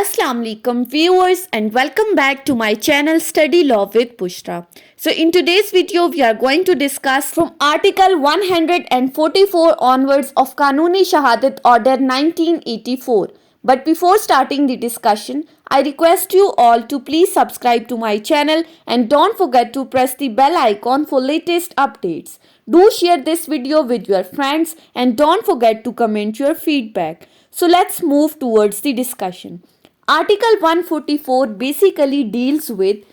Assalamu alaikum viewers and welcome back to my channel Study Law with Bushra. So in today's video we are going to discuss from article 144 onwards of Kanuni Shahadat Order 1984. But before starting the discussion, I request you all to please subscribe to my channel and don't forget to press the bell icon for latest updates. Do share this video with your friends and don't forget to comment your feedback. So let's move towards the discussion. Article 144 basically deals with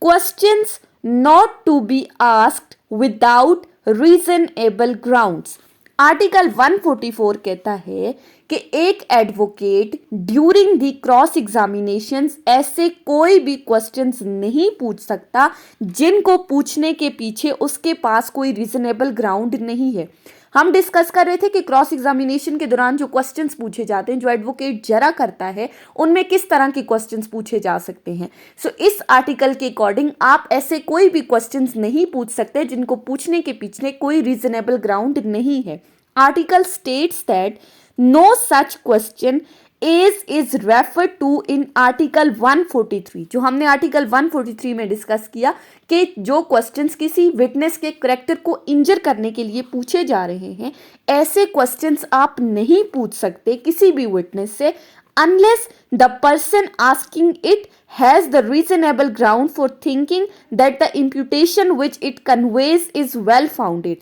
questions not to be asked without reasonable grounds. Article 144 कहता है कि एक advocate during the cross examinations ऐसे कोई भी questions नहीं पूछ सकता जिनको पूछने के पीछे उसके पास कोई रीजनेबल ग्राउंड नहीं है. हम डिस्कस कर रहे थे कि क्रॉस एग्जामिनेशन के दौरान जो क्वेश्चंस पूछे जाते हैं, जो एडवोकेट जरा करता है, उनमें किस तरह के क्वेश्चंस पूछे जा सकते हैं. सो इस आर्टिकल के अकॉर्डिंग आप ऐसे कोई भी क्वेश्चंस नहीं पूछ सकते जिनको पूछने के पीछे कोई रीजनेबल ग्राउंड नहीं है. Article states that no such question is referred to in article 143. जो हमने आर्टिकल 143 में डिस्कस किया कि जो क्वेश्चंस किसी विटनेस के करैक्टर को इंजर करने के लिए पूछे जा रहे हैं, ऐसे क्वेश्चंस आप नहीं पूछ सकते किसी भी विटनेस से unless the person asking it has the reasonable ground for thinking that the imputation which it conveys is well founded.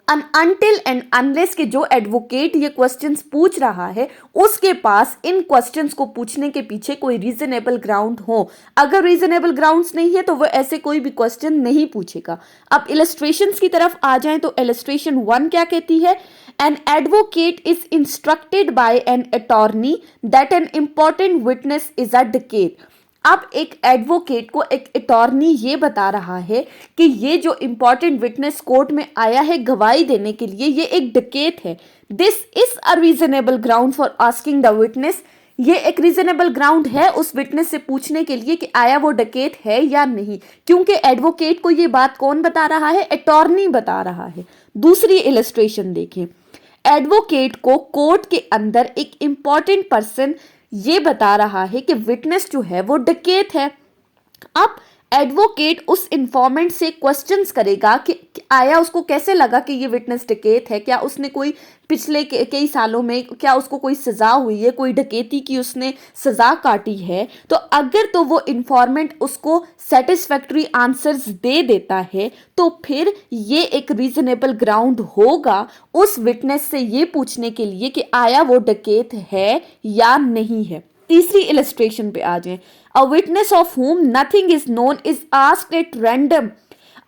Until and unless के जो एडवोकेट ये क्वेश्चंस पूछ रहा है उसके पास इन क्वेश्चंस को पूछने के पीछे कोई रीजनेबल ग्राउंड हो. अगर रीजनेबल ग्राउंड्स नहीं है तो वो ऐसे कोई भी क्वेश्चन नहीं पूछेगा. अब इलस्ट्रेशंस की तरफ आ जाएं तो इलस्ट्रेशन 1 क्या कहती है? An advocate is instructed by an attorney that an important witness is a dacoit. अब एक एडवोकेट को एक अटॉर्नी ये बता रहा है कि ये जो इंपॉर्टेंट विटनेस कोर्ट में आया है गवाही देने के लिए, ये एक डकैत है. This is a reasonable ground for asking the witness. ये एक रीजनेबल ग्राउंड है उस विटनेस से पूछने के लिए कि आया वो डकैत है या नहीं, क्योंकि एडवोकेट को ये बात कौन बता रहा है? अटॉर्नी बता रहा है. दूसरी इलस्ट्रेशन देखें. एडवोकेट को कोर्ट के अंदर एक इंपॉर्टेंट पर्सन ये बता रहा है कि विटनेस जो है वो डकैत है. अब एडवोकेट उस इंफॉर्मेंट से क्वेश्चंस करेगा कि आया उसको कैसे लगा कि ये विटनेस डकैत है, क्या उसने कोई पिछले कई सालों में क्या उसको कोई सज़ा हुई है, कोई डकैती की उसने सज़ा काटी है. तो अगर तो वो इंफॉर्मेंट उसको सेटिस्फैक्ट्री आंसर्स दे देता है तो फिर ये एक रीजनेबल ग्राउंड होगा उस विटनेस से ये पूछने के लिए कि आया वो डकैत है या नहीं है. तीसरी इलस्ट्रेशन पे आ जाएं. A witness of whom nothing is known is asked at random.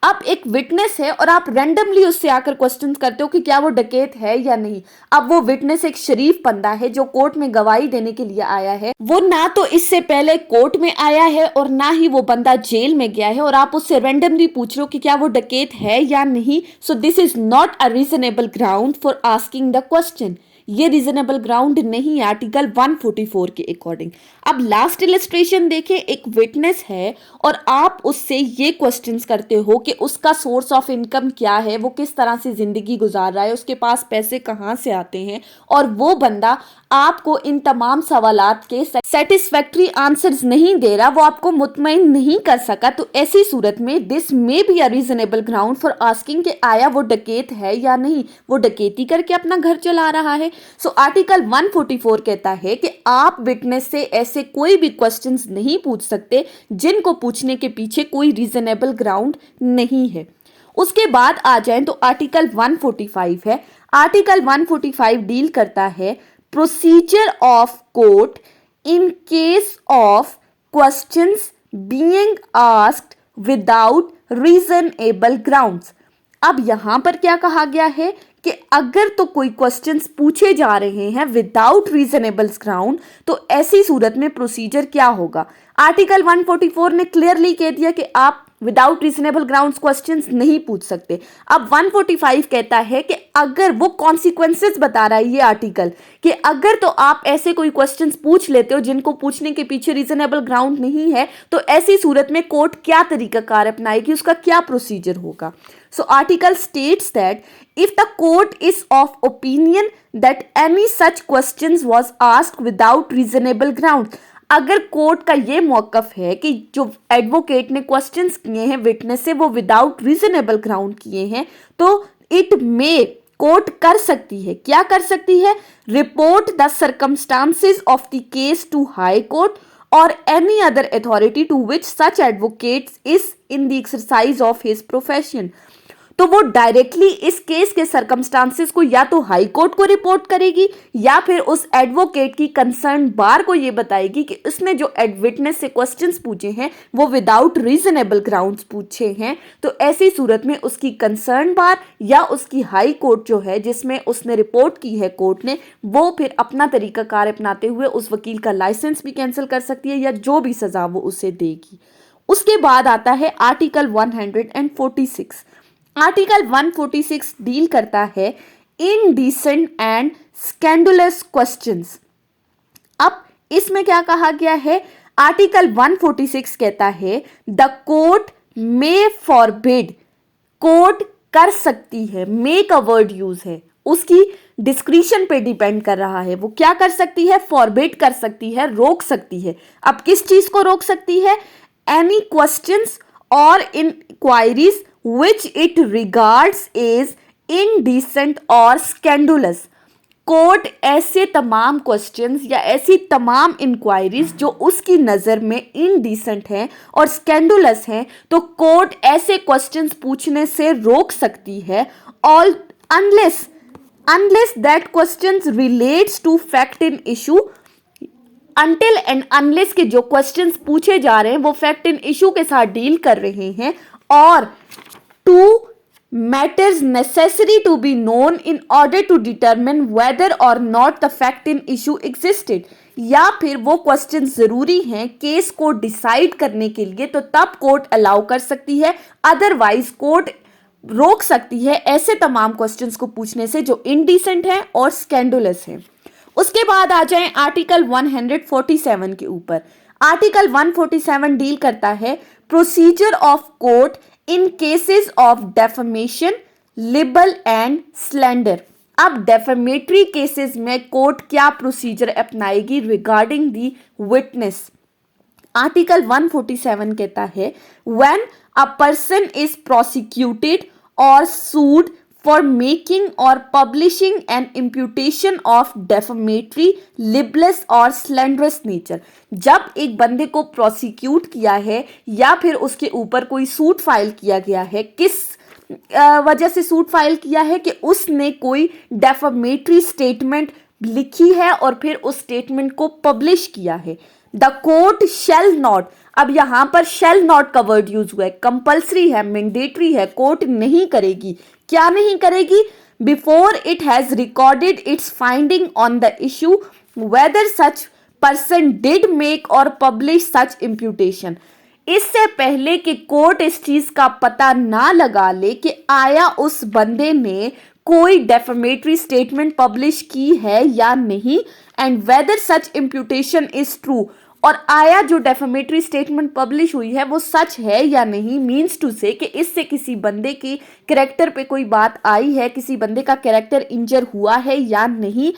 अब एक विटनेस है और आप रैंडमली उससे आकर क्वेश्चन करते हो कि क्या वो डकैत है या नहीं. अब वो विटनेस एक शरीफ बंदा है जो कोर्ट में गवाही देने के लिए आया है. वो ना तो इससे पहले कोर्ट में आया है और ना ही वो बंदा जेल में गया है और आप उससे रैंडमली पूछ रहे हो कि क्या वो डकैत है या नहीं. So this is not a reasonable ground for asking the question. ये रीजनेबल ग्राउंड नहीं है आर्टिकल 144 के अकॉर्डिंग. अब लास्ट इलस्ट्रेशन देखें. एक विटनेस है और आप उससे ये क्वेश्चंस करते हो कि उसका सोर्स ऑफ इनकम क्या है, वो किस तरह से जिंदगी गुजार रहा है, उसके पास पैसे कहाँ से आते हैं, और वो बंदा आपको इन तमाम सवालात के सेटिस्फैक्ट्री आंसर्स नहीं दे रहा, वो आपको मुतमईन नहीं कर सका. तो ऐसी सूरत में this may be a reasonable ground for asking कि आया वो डकैत है या नहीं, वो डकैती करके अपना घर चला रहा है. सो आर्टिकल 144 कहता है कि आप विटनेस से ऐसे कोई भी क्वेश्चंस नहीं पूछ सकते जिनको पूछने के पीछे कोई रीजनेबल ग्राउंड नहीं है. उसके बाद आ जाएं तो आर्टिकल 145 है. आर्टिकल 145 डील करता है procedure of court in case of questions being asked without reasonable grounds. अब यहां पर क्या कहा गया है कि अगर तो कोई क्वेश्चंस पूछे जा रहे हैं विदाउट रीजनेबल ग्राउंड तो ऐसी सूरत में प्रोसीजर क्या होगा. आर्टिकल 144 ने क्लियरली कह दिया कि आप विदाउट रीजनेबल ग्राउंड्स क्वेश्चंस नहीं पूछ सकते। अब 145 कहता है कि अगर वो कॉन्सिक्वेंसेस बता रहा है ये आर्टिकल कि अगर तो आप ऐसे कोई क्वेश्चंस पूछ लेते हो जिनको पूछने के पीछे रीजनेबल ग्राउंड नहीं है, तो ऐसी सूरत में कोर्ट क्या तरीकाकार अपनाएगी, उसका क्या प्रोसीजर होगा। So article states that if the court is of opinion that any such questions was asked without reasonable ground, अगर कोर्ट का ये मौकफ है कि जो एडवोकेट ने क्वेश्चंस किए हैं विटनेस से वो विदाउट रीजनेबल ग्राउंड किए हैं, तो इट मे कोर्ट कर सकती है, क्या कर सकती है, report the circumstances of the case to High Court or any other authority to which such advocate is in the exercise of his profession. तो वो डायरेक्टली इस केस के सर्कमस्टांसेस को या तो हाई कोर्ट को रिपोर्ट करेगी या फिर उस एडवोकेट की कंसर्न बार को ये बताएगी कि उसने जो विटनेस से क्वेश्चंस पूछे हैं वो विदाउट रीजनेबल ग्राउंड्स पूछे हैं। तो ऐसी सूरत में उसकी कंसर्न बार या उसकी हाई कोर्ट जो है जिसमें उसने रिपोर्ट की है कोर्ट ने, वो फिर अपना तरीकाकार अपनाते हुए उस वकील का लाइसेंस भी कैंसिल कर सकती है या जो भी सजा वो उसे देगी। उसके बाद आता है आर्टिकल 146। आर्टिकल 146 डील करता है इनडिसेंट एंड स्कैंडुलस क्वेश्चंस। अब इसमें क्या कहा गया है, आर्टिकल 146 कहता है the court may forbid, court कर सकती है, मे का वर्ड यूज है, उसकी डिस्क्रिशन पे डिपेंड कर रहा है, वो क्या कर सकती है, फॉरबिड कर सकती है, रोक सकती है। अब किस चीज को रोक सकती है, एनी क्वेश्चंस और inquiries which it regards as indecent or scandalous। Court ऐसे तमाम क्वेश्चंस या ऐसी तमाम इंक्वायरीज जो उसकी नज़र में इनडिसेंट हैं और स्कैंडुलस हैं, तो कोर्ट ऐसे क्वेश्चंस पूछने से रोक सकती है, all unless that questions relates to fact in issue, until and unless के जो क्वेश्चंस पूछे जा रहे हैं वो फैक्ट इन इशू के साथ डील कर रहे हैं, और to matters necessary to be known in order to determine whether or not the fact in issue existed, या फिर वो क्वेश्चन जरूरी हैं केस को डिसाइड करने के लिए, तो तब कोर्ट अलाउ कर सकती है, अदरवाइज कोर्ट रोक सकती है ऐसे तमाम क्वेश्चंस को पूछने से जो इनडिसेंट हैं और स्कैंडुलस हैं। उसके बाद आ जाएं आर्टिकल 147 के ऊपर। आर्टिकल 147 डील करता है procedure of court in cases of defamation, libel and slander. अब डेफेमेटरी केसेस में कोर्ट क्या प्रोसीजर अपनाएगी रिगार्डिंग दी विटनेस। आर्टिकल 147 कहता है when a person is prosecuted or sued for making or publishing an imputation of defamatory, libelous or slanderous nature. जब एक बंदे को प्रोसिक्यूट किया है या फिर उसके ऊपर कोई सूट फाइल किया गया है, किस वजह से सूट फाइल किया है कि उसने कोई डेफेमेटरी स्टेटमेंट लिखी है और फिर उस स्टेटमेंट को पब्लिश किया है। द कोर्ट शैल नॉट, अब यहां पर शैल नॉट का वर्ड यूज हुआ है, कंपल्सरी है, मैंडेटरी है, कोर्ट नहीं करेगी। क्या नहीं करेगी, before it has recorded its finding on the issue whether such person did make or publish such imputation. इससे पहले कि कोर्ट इस चीज का पता ना लगा ले कि आया उस बंदे ने कोई डेफेमेटरी स्टेटमेंट पब्लिश की है या नहीं, and whether such imputation is true, और आया जो डेफेमेटरी स्टेटमेंट पब्लिश हुई है वो सच है या नहीं, मीन्स टू से कि इससे किसी बंदे की कैरेक्टर पे कोई बात आई है, किसी बंदे का कैरेक्टर इंजर हुआ है या नहीं।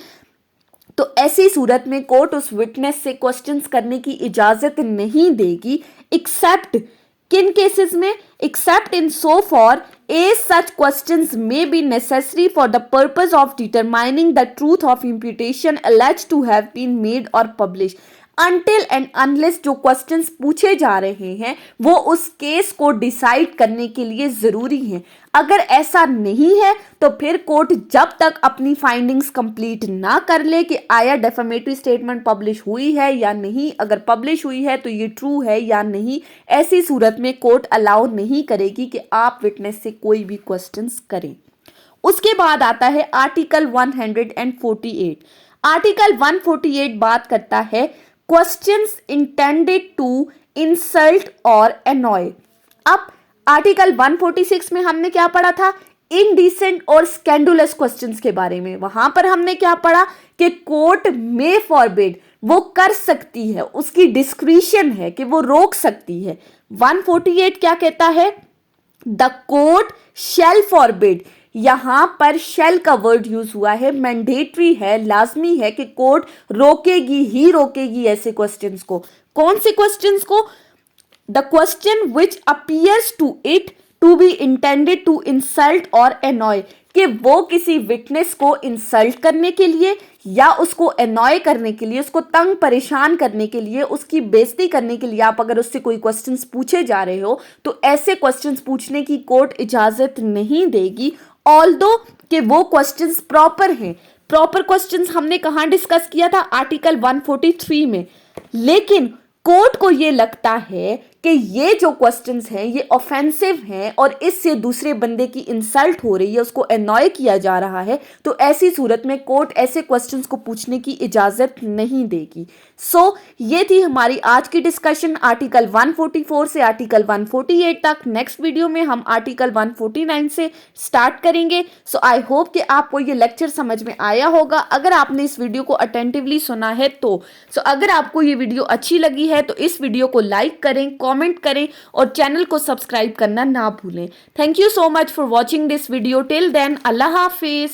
तो ऐसी सूरत में कोर्ट उस विटनेस से क्वेश्चंस करने की इजाजत नहीं देगी, एक्सेप्ट किन केसेस में, accept in so for a such questions may be necessary for the purpose of determining the truth of imputation alleged to have been made or published। Until and unless जो questions पूछे जा रहे हैं वो उस case को decide करने के लिए जरूरी हैं। अगर ऐसा नहीं है तो फिर कोर्ट जब तक अपनी फाइंडिंग्स कंप्लीट ना कर ले कि आया डेफेमेटरी स्टेटमेंट पब्लिश हुई है या नहीं, अगर पब्लिश हुई है तो ये ट्रू है या नहीं, ऐसी सूरत में कोर्ट अलाउ नहीं करेगी कि आप विटनेस से कोई भी क्वेश्चंस करें। उसके बाद आता है आर्टिकल 148। आर्टिकल 148 बात करता है questions intended to insult or annoy. अब आर्टिकल 146 में हमने क्या पढ़ा था, इनडिसेंट और स्कैंडुलस क्वेश्चंस के बारे में। वहां पर हमने क्या पढ़ा कि कोर्ट में फॉरबिड, वो कर सकती है, उसकी डिस्क्रिशन है कि वो रोक सकती है। 148 क्या कहता है, द कोर्ट शैल फॉरबिड। यहां पर शैल का वर्ड यूज हुआ है, मैंडेटरी है, लाजमी है कि कोर्ट रोकेगी ही रोकेगी ऐसे क्वेश्चंस को। कौन से क्वेश्चंस को, the question which appears to it to be intended to insult or annoy, कि वो किसी विटनेस को इंसल्ट करने के लिए या उसको एनॉय करने के लिए, उसको तंग परेशान करने के लिए, उसकी बेइज्जती करने के लिए आप अगर उससे कोई क्वेश्चंस पूछे जा रहे हो तो ऐसे क्वेश्चंस पूछने की कोर्ट इजाजत नहीं देगी, ऑल्दो कि वो क्वेश्चंस प्रॉपर हैं। प्रॉपर क्वेश्चंस हमने कहां डिस्कस किया था, आर्टिकल 143 में। लेकिन कोर्ट को ये लगता है कि ये जो क्वेश्चंस हैं ये ऑफेंसिव हैं और इससे दूसरे बंदे की इंसल्ट हो रही है, उसको एनॉय किया जा रहा है, तो ऐसी सूरत में कोर्ट ऐसे क्वेश्चंस को पूछने की इजाजत नहीं देगी। ये थी हमारी आज की डिस्कशन आर्टिकल 144 से आर्टिकल 148 तक। नेक्स्ट वीडियो में हम आर्टिकल 149 से स्टार्ट करेंगे। आई होप कि आपको ये लेक्चर समझ में आया होगा, अगर आपने इस वीडियो को अटेंटिवली सुना है तो। अगर आपको ये वीडियो अच्छी लगी है तो इस वीडियो को लाइक करें, कमेंट करें और चैनल को सब्सक्राइब करना ना भूलें। Thank you so much for watching this video. Till then, अल्लाह हाफिज।